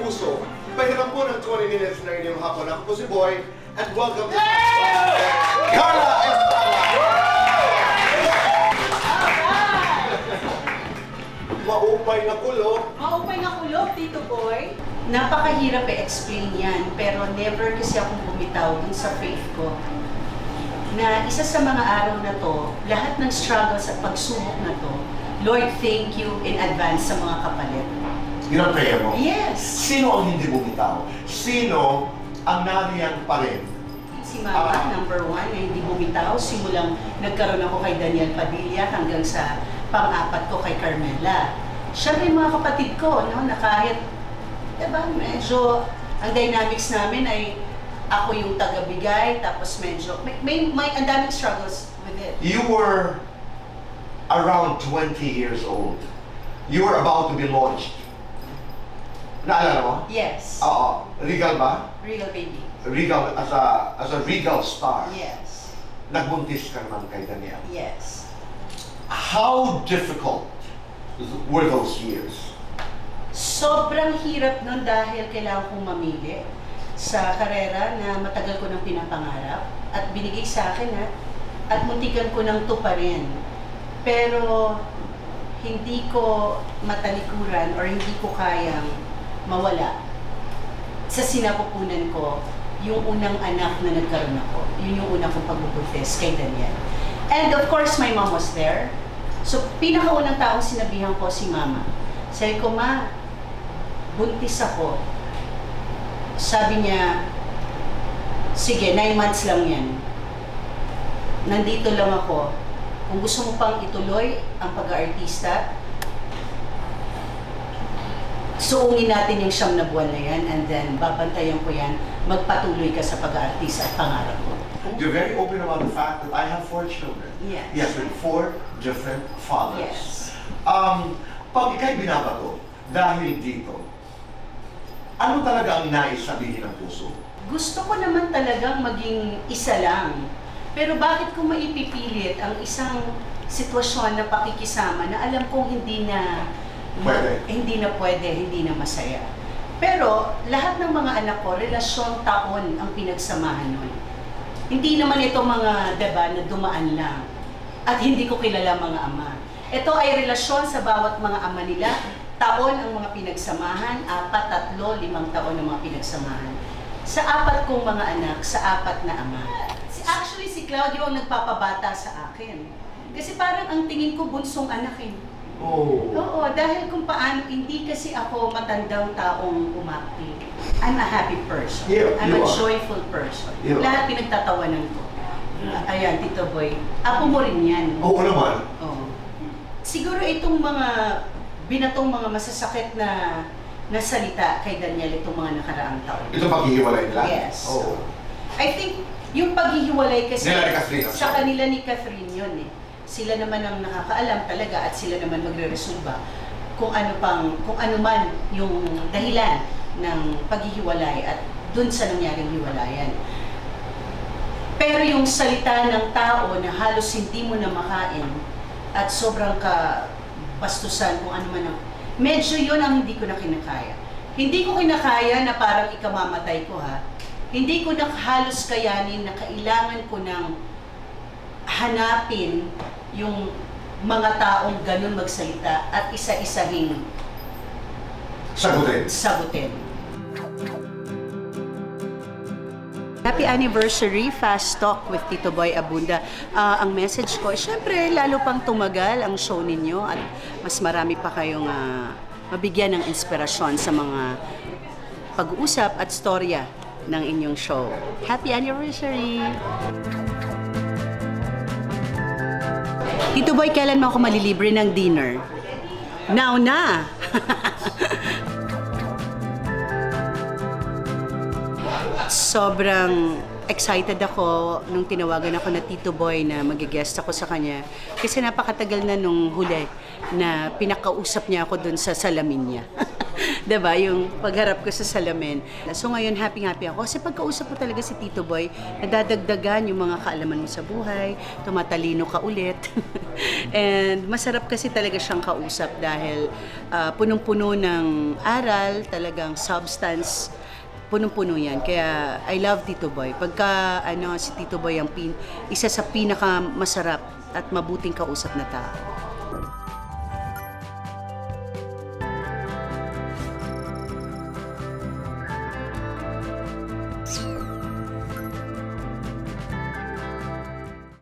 puso. Pahiram po ng 20 minutes na inyong hapon. Ako po si Boy, and welcome to Carla Estrada! Maupay na kulog. Maupay na kulog, Tito Boy. Napakahirap i-explain yan, pero never kasi akong bumitaw dun sa faith ko. Na isa sa mga araw na to, lahat ng struggles at pagsubok na to, Lord, thank you in advance sa mga kapalit. Yun ang prayer mo? Yes! Sino ang hindi bumitaw? Sino ang nariyan pa rin? Si Mama, number one, na hindi bumitaw. Simulang nagkaroon ako kay Daniel Padilla hanggang sa pang-apat ko kay Carmela. Siyempre mga kapatid ko, no, na kahit, diba, medyo, ang dynamics namin ay ako yung taga-bigay, tapos medyo, may ang daming struggles with it. You were around 20 years old. You were about to be launched. Naalala mo? Yes. Oo. Regal ba? Real baby. Regal, as a Regal star. Yes. Nagbuntis ka naman kay Daniel. Yes. How difficult were those years? Sobrang hirap nun dahil kailangan kong mamili sa karera na matagal ko nang pinapangarap at binigay sa akin at muntikan ko nang tuparin. Pero hindi ko matalikuran or hindi ko kayang mawala sa sinapupunan ko yung unang anak na nagkaroon ako. Yun yung unang kong pagbubuntis kay Daniel. And of course, my mom was there. So, pinakaunang taong sinabihan ko si Mama. Sabi ko, Ma, buntis ako. Sabi niya, sige, 9 months lang yan. Nandito lang ako. Kung gusto mo pang ituloy ang pag-aartista, suungin natin yung 9 na buwan na yan and then babantayan ko yan, magpatuloy ka sa pag-aartista at pangarap mo. You're very open about the fact that I have 4 children. Yes. Yes, with 4 different fathers. Yes. Pag ikaw'y binabato dahil dito, ano talaga ang nais sabihin ng puso? Gusto ko naman talagang maging isa lang. Pero bakit ko maipipilit ang isang sitwasyon na pakikisama na alam kong hindi na pwede, hindi na masaya. Pero lahat ng mga anak ko, relasyon taon ang pinagsamahan nun. Hindi naman ito mga, diba, na dumaan lang. At hindi ko kilala mga ama. Ito ay relasyon sa bawat mga ama nila. Taon ang mga pinagsamahan, 4, 3, 5 taon ang mga pinagsamahan. Sa 4 kong mga anak, sa 4 na ama. Actually, si Claudio ang nagpapabata sa akin. Kasi parang ang tingin ko bunsong anak eh. Oh. Oo, dahil kung paano, hindi kasi ako matandang taong umakti. I'm a happy person. Yeah, I'm a you are. joyful person. You are. Lahat pinagtatawanan ko. Ayan, Tito Boy. Apo mo rin yan. Oo naman. Oo. Siguro itong mga binatong mga masasakit na salita kay Daniel itong mga nakaraang taon. Ito paghihiwalay nila? Yes. Oo. I think yung paghihiwalay kasi Nila ni Catherine, sa kanila ni Catherine yun eh. Sila naman ang nakakaalam talaga at sila naman magre-resolba kung ano man yung dahilan ng paghihiwalay at dun sa nangyaring hiwalayan. Pero yung salita ng tao na halos hindi mo na makain at sobrang kapastusan kung ano man ang, medyo yun ang hindi ko na kinakaya. Hindi ko kinakaya na parang ikamamatay ko ha. Hindi ko na halos kayanin na kailangan ko ng hanapin yung mga taong ganun magsalita at isa-isahing sagutin. Happy anniversary, Fast Talk with Tito Boy Abunda. Ang message ko, syempre lalo pang tumagal ang show ninyo at mas marami pa kayong mabigyan ng inspirasyon sa mga pag-uusap at storya ng inyong show. Happy anniversary! Tito Boy, kailan mo ako malilibre ng dinner? Now na! Sobrang excited ako nung tinawagan ako na Tito Boy na mag-guest ako sa kanya. Kasi napakatagal na nung huli na pinakausap niya ako dun sa salamin niya. Diba? Yung pagharap ko sa salamin. So ngayon, happy-happy ako. Kasi pagkausap mo talaga si Tito Boy, nadadagdagan yung mga kaalaman mo sa buhay, tumatalino ka ulit. And masarap kasi talaga siyang kausap dahil punong-puno ng aral, talagang substance, punong-puno yan. Kaya I love Tito Boy. Pagka si Tito Boy ang isa sa pinaka masarap at mabuting kausap na tao.